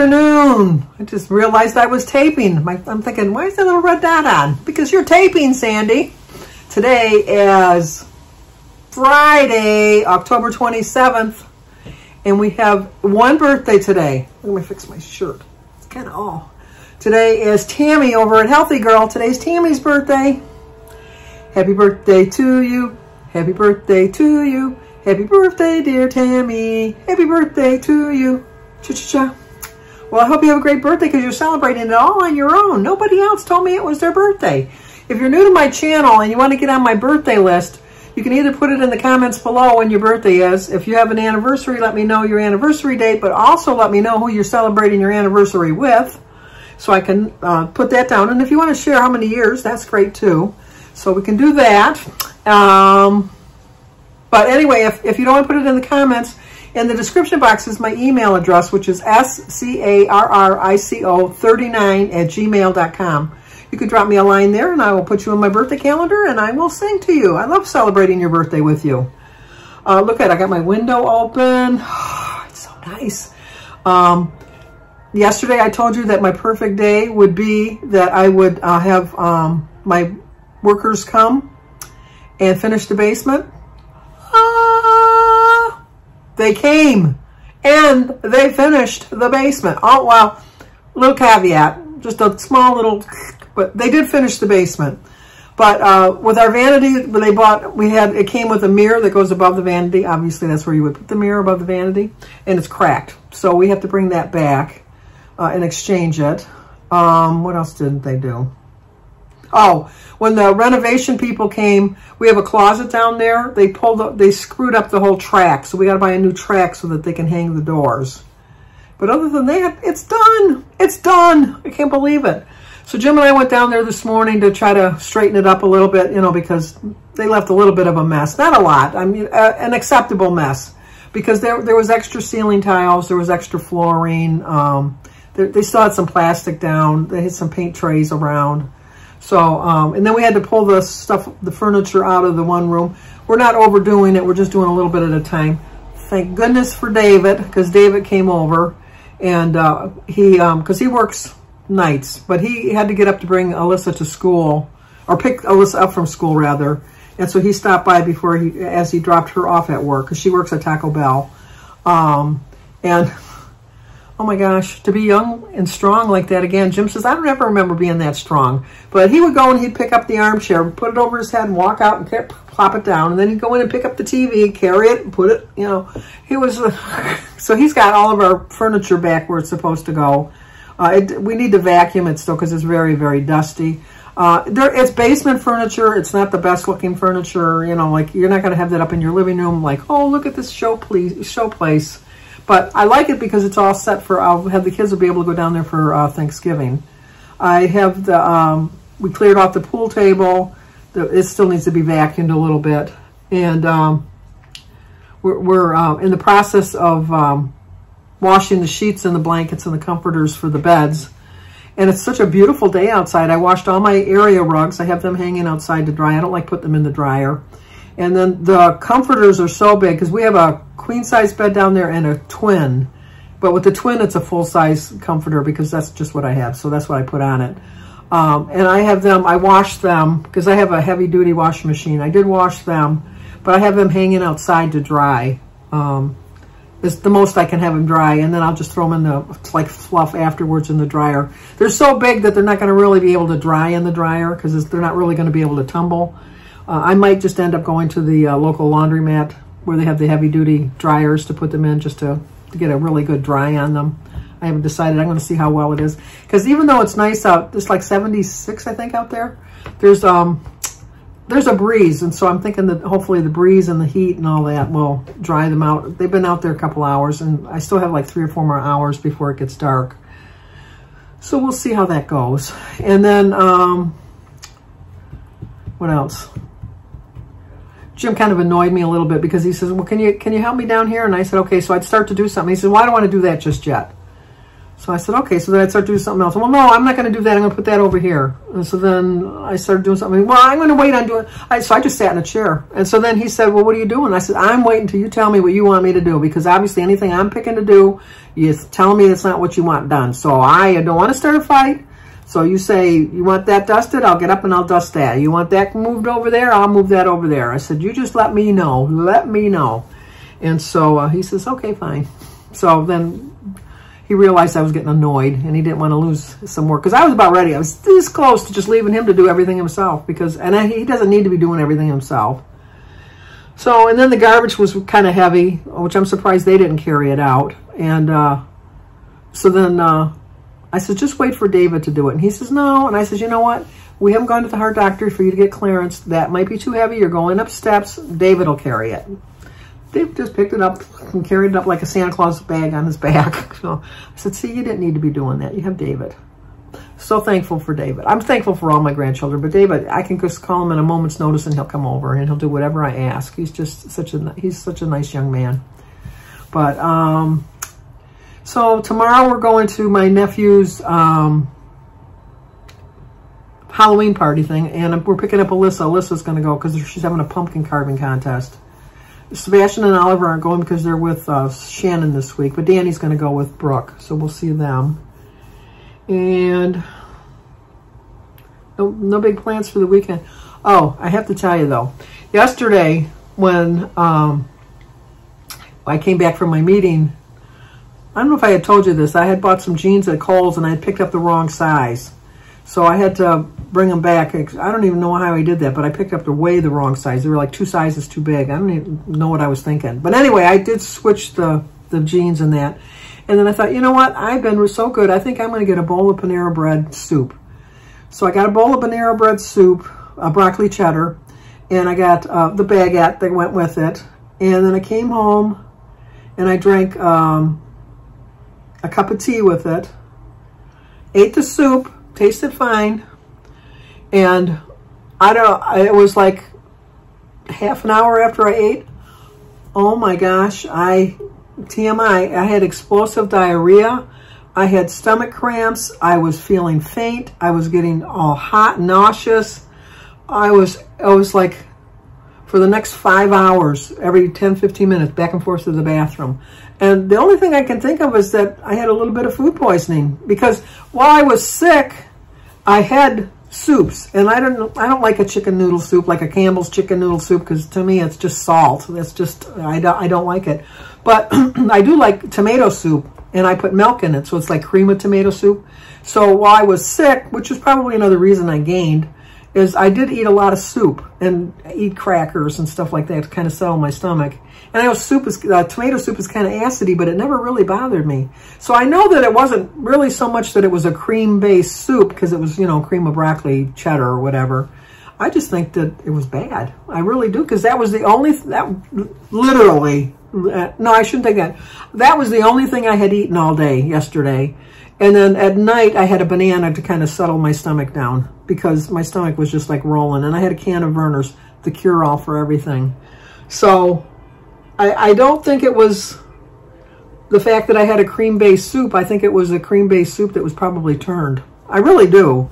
afternoon. I just realized I was taping. I'm thinking, why is that little red dot on? Because you're taping, Sandy. Today is Friday, October 27th, and we have one birthday today. Let me fix my shirt. It's kind of all. Today is Tammy over at Healthy Girl. Today's Tammy's birthday. Happy birthday to you. Happy birthday to you. Happy birthday, dear Tammy. Happy birthday to you. Cha-cha-cha. Well, I hope you have a great birthday because you're celebrating it all on your own. Nobody else told me it was their birthday. If you're new to my channel and you want to get on my birthday list, you can either put it in the comments below when your birthday is. If you have an anniversary, let me know your anniversary date, but also let me know who you're celebrating your anniversary with so I can put that down. And if you want to share how many years, that's great too. So we can do that. But anyway, if you don't want to put it in the comments, in the description box is my email address, which is scarrico39@gmail.com. You can drop me a line there, and I will put you on my birthday calendar, and I will sing to you. I love celebrating your birthday with you. Look at it. I got my window open. Oh, it's so nice. Yesterday, I told you that my perfect day would be that I would have my workers come and finish the basement. They came and they finished the basement. Oh, well, little caveat, just a small little, but they did finish the basement. But with our vanity, when they bought, it came with a mirror that goes above the vanity. Obviously, that's where you would put the mirror above the vanity, and it's cracked. So we have to bring that back and exchange it. What else didn't they do? Oh, when the renovation people came, we have a closet down there. They screwed up the whole track, so we got to buy a new track so that they can hang the doors. But other than that, it's done. It's done. I can't believe it. So Jim and I went down there this morning to try to straighten it up a little bit, you know, because they left a little bit of a mess. Not a lot. I mean, an acceptable mess, because there was extra ceiling tiles, there was extra flooring. They still had some plastic down. They had some paint trays around. So, and then we had to pull the furniture out of the one room. We're not overdoing it. We're just doing a little bit at a time. Thank goodness for David, because David came over, and because he works nights, but he had to get up to bring Alyssa to school, or pick Alyssa up from school rather. And so he stopped by as he dropped her off at work, because she works at Taco Bell. And oh my gosh, to be young and strong like that again. Jim says, I don't ever remember being that strong. But he would go and he'd pick up the armchair, put it over his head and walk out and plop it down. And then he'd go in and pick up the TV, carry it and put it, you know. He was, so he's got all of our furniture back where it's supposed to go. We need to vacuum it still because it's very, very dusty. It's basement furniture. It's not the best looking furniture. You know, like you're not going to have that up in your living room like, oh, look at this show place. But I like it because it's all set for, I'll have the kids will be able to go down there for Thanksgiving. I have we cleared off the pool table. It still needs to be vacuumed a little bit. And we're in the process of washing the sheets and the blankets and the comforters for the beds. And it's such a beautiful day outside. I washed all my area rugs. I have them hanging outside to dry. I don't like putting them in the dryer. And then the comforters are so big because we have a queen size bed down there and a twin. But with the twin, it's a full size comforter because that's just what I have. So that's what I put on it. And I wash them because I have a heavy duty washing machine. I did wash them, but I have them hanging outside to dry. It's the most I can have them dry. And then I'll just throw them in the like fluff afterwards in the dryer. They're so big that they're not going to really be able to dry in the dryer because they're not really going to be able to tumble. I might just end up going to the local laundromat where they have the heavy-duty dryers to put them in just to get a really good dry on them. I haven't decided. I'm going to see how well it is. Because even though it's nice out, it's like 76, I think, out there, there's a breeze. And so I'm thinking that hopefully the breeze and the heat and all that will dry them out. They've been out there a couple hours, and I still have like 3 or 4 more hours before it gets dark. So we'll see how that goes. And then, what else? Jim kind of annoyed me a little bit because he says, well, can you help me down here? And I said, okay. So I'd start to do something. He said, well, I don't want to do that just yet. So I said, okay. So then I started doing something else. Well, no, I'm not going to do that. I'm going to put that over here. And so then I started doing something. Well, I'm going to wait on doing. So I just sat in a chair. And so then he said, well, what are you doing? I said, I'm waiting until you tell me what you want me to do, because obviously anything I'm picking to do, you're telling me it's not what you want done. So I don't want to start a fight. So you say, you want that dusted? I'll get up and I'll dust that. You want that moved over there? I'll move that over there. I said, you just let me know. Let me know. And so he says, okay, fine. So then he realized I was getting annoyed, and he didn't want to lose some work, because I was about ready. I was this close to just leaving him to do everything himself, because he doesn't need to be doing everything himself. So, and then the garbage was kind of heavy, which I'm surprised they didn't carry it out. And so then I said, just wait for David to do it. And he says, no. And I said, you know what? We haven't gone to the heart doctor for you to get clearance. That might be too heavy. You're going up steps. David will carry it. Dave just picked it up and carried it up like a Santa Claus bag on his back. So I said, see, you didn't need to be doing that. You have David. So thankful for David. I'm thankful for all my grandchildren, but David, I can just call him at a moment's notice and he'll come over and he'll do whatever I ask. He's just such a nice young man. But so tomorrow we're going to my nephew's Halloween party thing, and we're picking up Alyssa. Alyssa's going to go because she's having a pumpkin carving contest. Sebastian and Oliver aren't going because they're with Shannon this week, but Danny's going to go with Brooke, so we'll see them. And no big plans for the weekend. Oh, I have to tell you though, yesterday when I came back from my meeting, I don't know if I had told you this, I had bought some jeans at Kohl's and I had picked up the wrong size. So I had to bring them back. I don't even know how I did that, but I picked up way the wrong size. They were like 2 sizes too big. I don't even know what I was thinking. But anyway, I did switch the jeans and that. And then I thought, you know what? I've been so good. I think I'm going to get a bowl of Panera Bread soup. So I got a bowl of Panera Bread soup, broccoli cheddar, and I got the baguette that went with it. And then I came home and I drank a cup of tea with it, ate the soup, tasted fine, and it was like half an hour after I ate, oh my gosh, TMI, I had explosive diarrhea, I had stomach cramps, I was feeling faint, I was getting all hot, nauseous, I was like, for the next 5 hours, every 10-15 minutes, back and forth to the bathroom. And the only thing I can think of is that I had a little bit of food poisoning, because while I was sick, I had soups, and I don't like a chicken noodle soup, like a Campbell's chicken noodle soup, because to me it's just salt. That's just, I don't like it. But I do like tomato soup, and I put milk in it, so it's like cream of tomato soup. So while I was sick, which is probably another reason I gained, is I did eat a lot of soup and eat crackers and stuff like that to kind of settle my stomach. And I know tomato soup is kind of acidy, but it never really bothered me. So I know that it wasn't really so much that it was a cream-based soup, because it was, you know, cream of broccoli, cheddar, or whatever. I just think that it was bad. I really do, because that was the only, literally, no, I shouldn't think that. That was the only thing I had eaten all day yesterday. And then at night, I had a banana to kind of settle my stomach down, because my stomach was just like rolling. And I had a can of Verner's, the cure-all for everything. So I don't think it was the fact that I had a cream-based soup. I think it was a cream-based soup that was probably turned. I really do.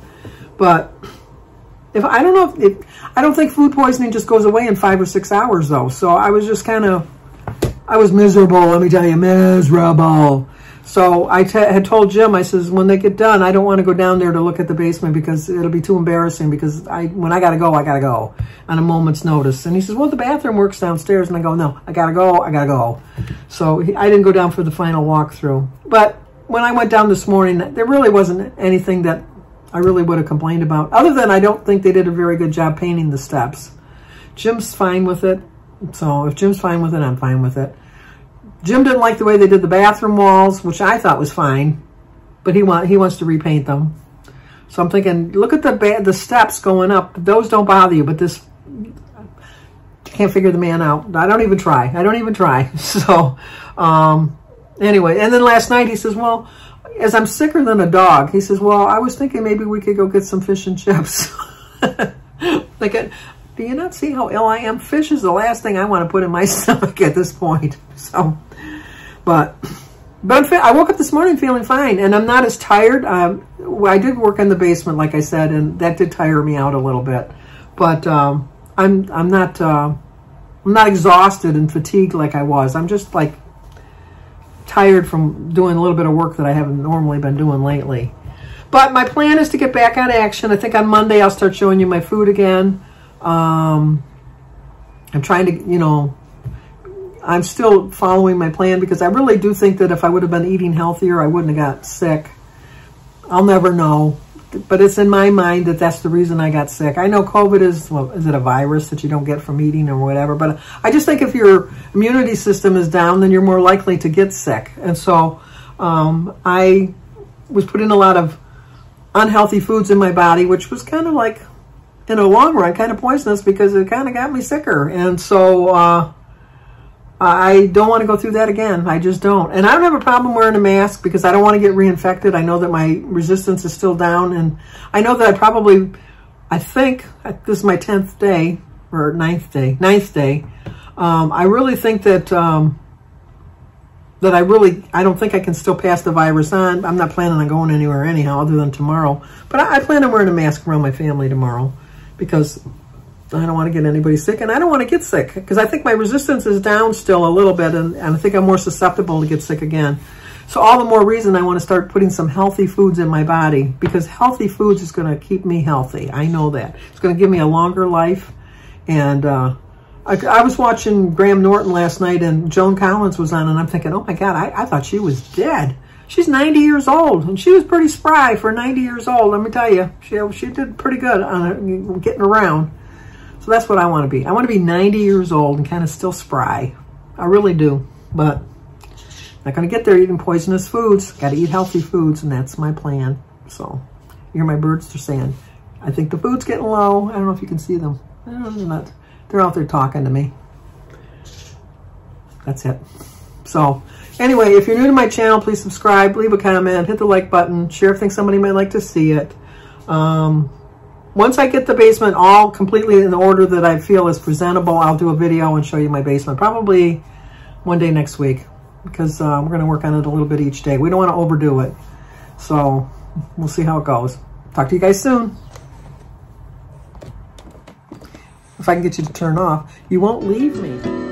But I don't think food poisoning just goes away in 5 or 6 hours, though. So I was just I was miserable. Let me tell you, miserable. So I had told Jim, I says, when they get done, I don't want to go down there to look at the basement, because it'll be too embarrassing, because when I got to go on a moment's notice. And he says, well, the bathroom works downstairs. And I go, no, I got to go. So I didn't go down for the final walkthrough. But when I went down this morning, there really wasn't anything that I really would have complained about, other than I don't think they did a very good job painting the steps. Jim's fine with it. So if Jim's fine with it, I'm fine with it. Jim didn't like the way they did the bathroom walls, which I thought was fine, but he wants to repaint them. So I'm thinking, look at the steps going up. Those don't bother you, but this, can't figure the man out. I don't even try. So anyway, and then last night he says, well, as I'm sicker than a dog, he says, well, I was thinking maybe we could go get some fish and chips. Thinking, do you not see how ill I am? Fish is the last thing I want to put in my stomach at this point. So, but But I woke up this morning feeling fine, and I'm not as tired. I did work in the basement, like I said, and that did tire me out a little bit. But I'm not exhausted and fatigued like I was. I'm just like tired from doing a little bit of work that I haven't normally been doing lately. But my plan is to get back on action. I think on Monday I'll start showing you my food again. I'm trying to, you know, I'm still following my plan because I really do think that if I would have been eating healthier, I wouldn't have got sick. I'll never know. But it's in my mind that that's the reason I got sick. I know COVID is, well, is it a virus that you don't get from eating or whatever? But I just think if your immunity system is down, then you're more likely to get sick. And so I was putting a lot of unhealthy foods in my body, which was kind of like, in the long run, kind of poisonous because it kind of got me sicker. And so I don't want to go through that again. I just don't. And I don't have a problem wearing a mask because I don't want to get reinfected. I know that my resistance is still down. And I know that I think this is my 10th day or ninth day. I really think that, I don't think I can still pass the virus on. I'm not planning on going anywhere anyhow other than tomorrow. But I plan on wearing a mask around my family tomorrow because I don't want to get anybody sick, and I don't want to get sick because I think my resistance is down still a little bit, and I think I'm more susceptible to get sick again. So all the more reason I want to start putting some healthy foods in my body because healthy foods is going to keep me healthy. I know that. It's going to give me a longer life. And I was watching Graham Norton last night, and Joan Collins was on, and I'm thinking, oh my God, I thought she was dead. She's 90 years old, and she was pretty spry for 90 years old. Let me tell you, she did pretty good on getting around. So that's what I want to be. I want to be 90 years old and kind of still spry. I really do. But not going to get there eating poisonous foods. Got to eat healthy foods, and that's my plan. So, here my birds are saying, I think the food's getting low. I don't know if you can see them. They're out there talking to me. That's it. So, anyway, if you're new to my channel, please subscribe, leave a comment, hit the like button, share if you think somebody might like to see it. Once I get the basement all completely in the order that I feel is presentable, I'll do a video and show you my basement. Probably one day next week because we're going to work on it a little bit each day. We don't want to overdo it. So we'll see how it goes. Talk to you guys soon. If I can get you to turn off, you won't leave me.